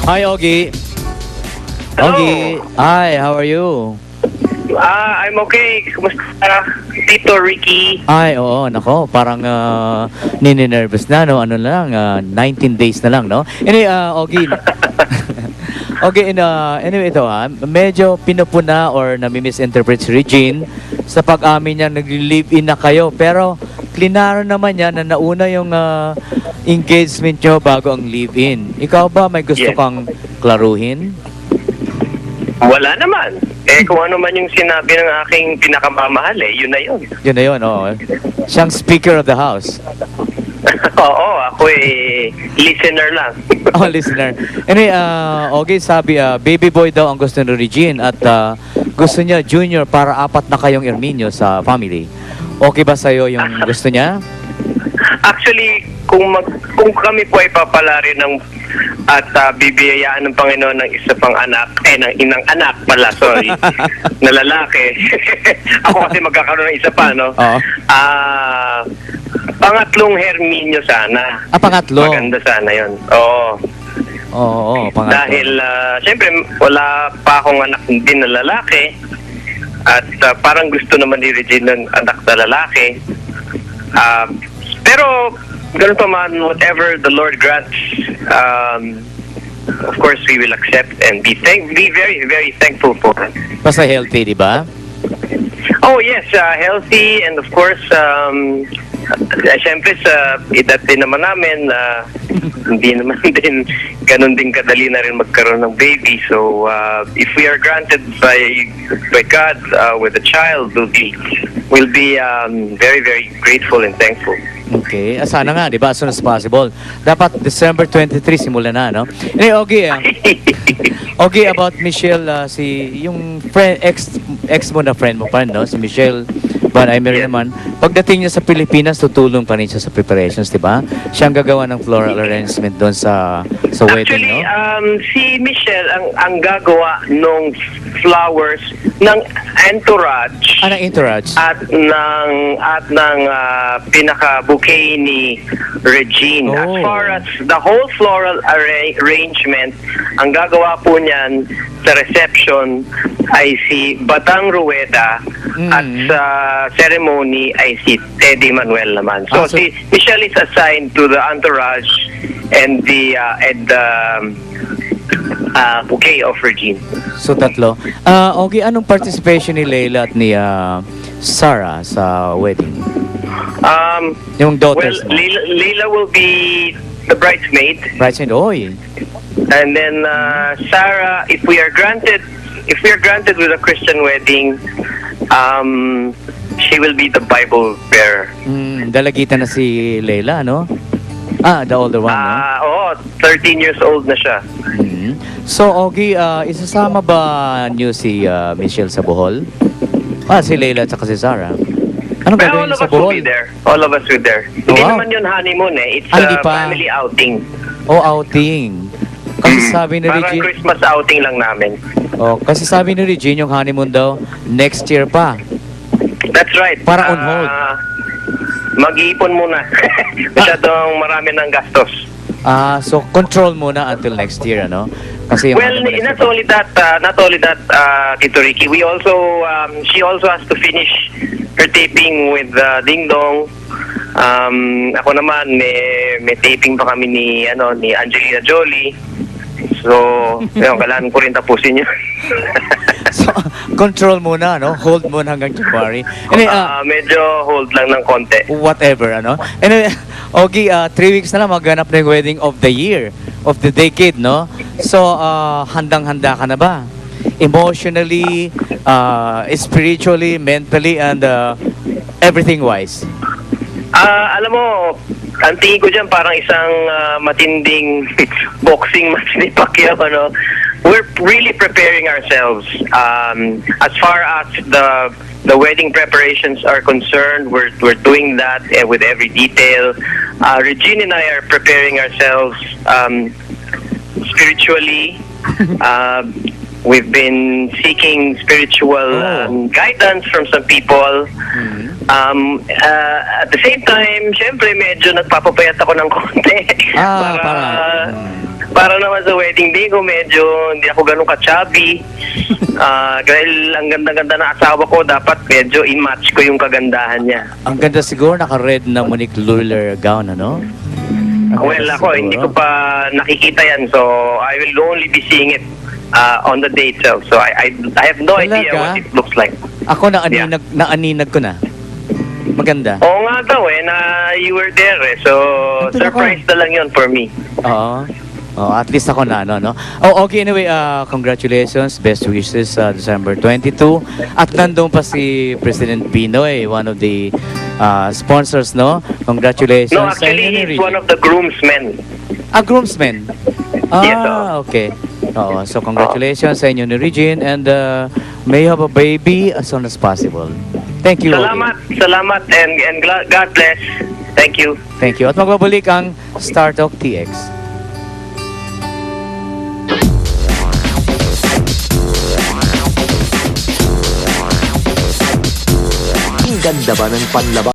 Hi, Ogie. Hello. Ogie. Hi, how are you? I'm okay. Kumusta, Tito Ricky? Ay, oo, nako, parang nini-nervous na, no? Ano lang, 19 days na lang, no? Anyway, Ogie. Okay, anyway, ito medyo pinupuna or nami-misinterpret si Regine sa pag-amin niya nag-live-in na kayo. Pero, klinaro naman niya na nauna yung engagement niyo bago ang live-in. Ikaw ba may gusto Yes. kang klaruhin? Wala naman. Kung ano man yung sinabi ng aking pinakamamahal, yun na yun. Yun na yun, oo. Siyang speaker of the house. Oo, ako listener lang. Oh, listener. Anyway, okay, sabi, baby boy daw ang gusto ni Regine at gusto niya junior para 4 na kayong Erminio sa family. Okay ba sa'yo yung gusto niya? Actually, kung kami po ay papalari ng at bibiyayaan ng Panginoon ng isa pang anak, ng inang anak pala, sorry, na lalaki. Ako kasi magkakaroon ng isa pa, no? Oo. Pangatlong Herminio sana. Pangatlo. Maganda sana yun. Oo. Oo, pangatlo. Dahil, siyempre, wala pa akong anak din na lalaki. At parang gusto naman ni Regine ng anak na lalaki. Pero, ganun pa man, whatever the Lord grants, of course, we will accept and be very, very thankful for it. Basta healthy, di ba? Oh, yes, healthy and of course, siyempre sa edad din naman namin, hindi naman din ganun din kadali na rin magkaroon ng baby. So, if we are granted by God with a child, we'll be very, very grateful and thankful. Okay. Sana nga, di ba? As soon as possible. Dapat December 23, simulan na, no? Anyway, okay. Okay, about Michelle, yung friend, ex mo na friend mo pa, no? Si Michelle Van Emery naman. Pagdating niya sa Pilipinas, tutulong pa rin siya sa preparations, di ba? Siya ang gagawa ng floral arrangement doon sa wedding, Actually, no? si Michelle ang gagawa ng flowers ng entourage. Anong entourage? At ng pinaka-bouquet ni Regine. As Oh. far as the whole floral arrangement, ang gagawa po niyan sa reception ay si Batang Rueda at sa ceremony ay si Teddy Manuel naman. So, si Michelle is assigned to the entourage and the bouquet of Regine. So, tatlo. Okay, anong participation ni Leila at ni Sarah sa wedding? Yung daughters Well, mo. Leila will be the bridesmaid. Bridesmaid, oy. And then Sarah, if we are granted with a Christian wedding, she will be the Bible bearer. Dalagitan na si Leila, no? The older one, no? Oo, 13 years old na siya. So, Ogie, isasama ba niyo si Michelle sa Bohol? Si Leila at saka si Sarah. Anong Well, gagawin all niyo of sa us will Bohol? be there. All of us will be there. Hindi Wow. naman yun honeymoon It's Hindi a pa. family outing. Outing. Kasi sabi ni Parang Regine, Christmas outing lang namin. kasi sabi ni Regine, yung honeymoon daw, next year pa. That's right. Para on hold. Mag-iipon muna. Masyadong marami ng gastos. So control muna until next year, ano? Kasi yung Well, honeymoon not only that, Tito Ricky, we also, she also has to finish her taping with Ding Dong. Ako naman, may taping pa kami ni Angelina Jolie. So, kailangan ko rin tapusin yun. So, control muna, no? Hold muna hanggang January. Anyway, Medyo hold lang ng konti. whatever, ano? Anyway, okay, 3 weeks na lang magganap na yung wedding of the year, of the decade, no? So, handang-handa ka na ba? Emotionally, spiritually, mentally, and everything-wise. Alam mo, ang tingin ko dyan parang isang matinding boxing match ni Pacquiao, ano? We're really preparing ourselves. As far as the wedding preparations are concerned, we're doing that with every detail. Regine and I are preparing ourselves spiritually. We've been seeking spiritual guidance from some people. At the same time, syempre medyo nagpapapayat ako ng konti para naman sa wedding day ko, medyo hindi ako ganun ka-chubby. Dahil ang ganda-ganda na asawa ko, dapat medyo i-match ko yung kagandahan niya. Ang ganda siguro, naka-red na Monique Luller gown, ano? Ang Well, ganda ako, siguro. hindi ko pa nakikita yan. So, I will only be seeing it on the day itself. So, I have no idea Talaga? what it looks like. Ako naaninag ko na. Maganda. Oo nga daw na you were there So, Nandun surprise na lang yun for me. Oo. Oh, at least ako na, no? Oh, okay, anyway, congratulations. Best wishes December 22. At nandun pa si President Pinoy, one of the sponsors, no? Congratulations. No, actually, Ayun, he's one of the groomsmen. groomsmen. Yes, oo. Okay. Oo, so congratulations sa inyo ni Regine and may you have a baby as soon as possible. Thank you. Salamat, and God bless. Thank you. Thank you. At magbabalik ang Star Talk TX. Ang ganda ba ng panlaba?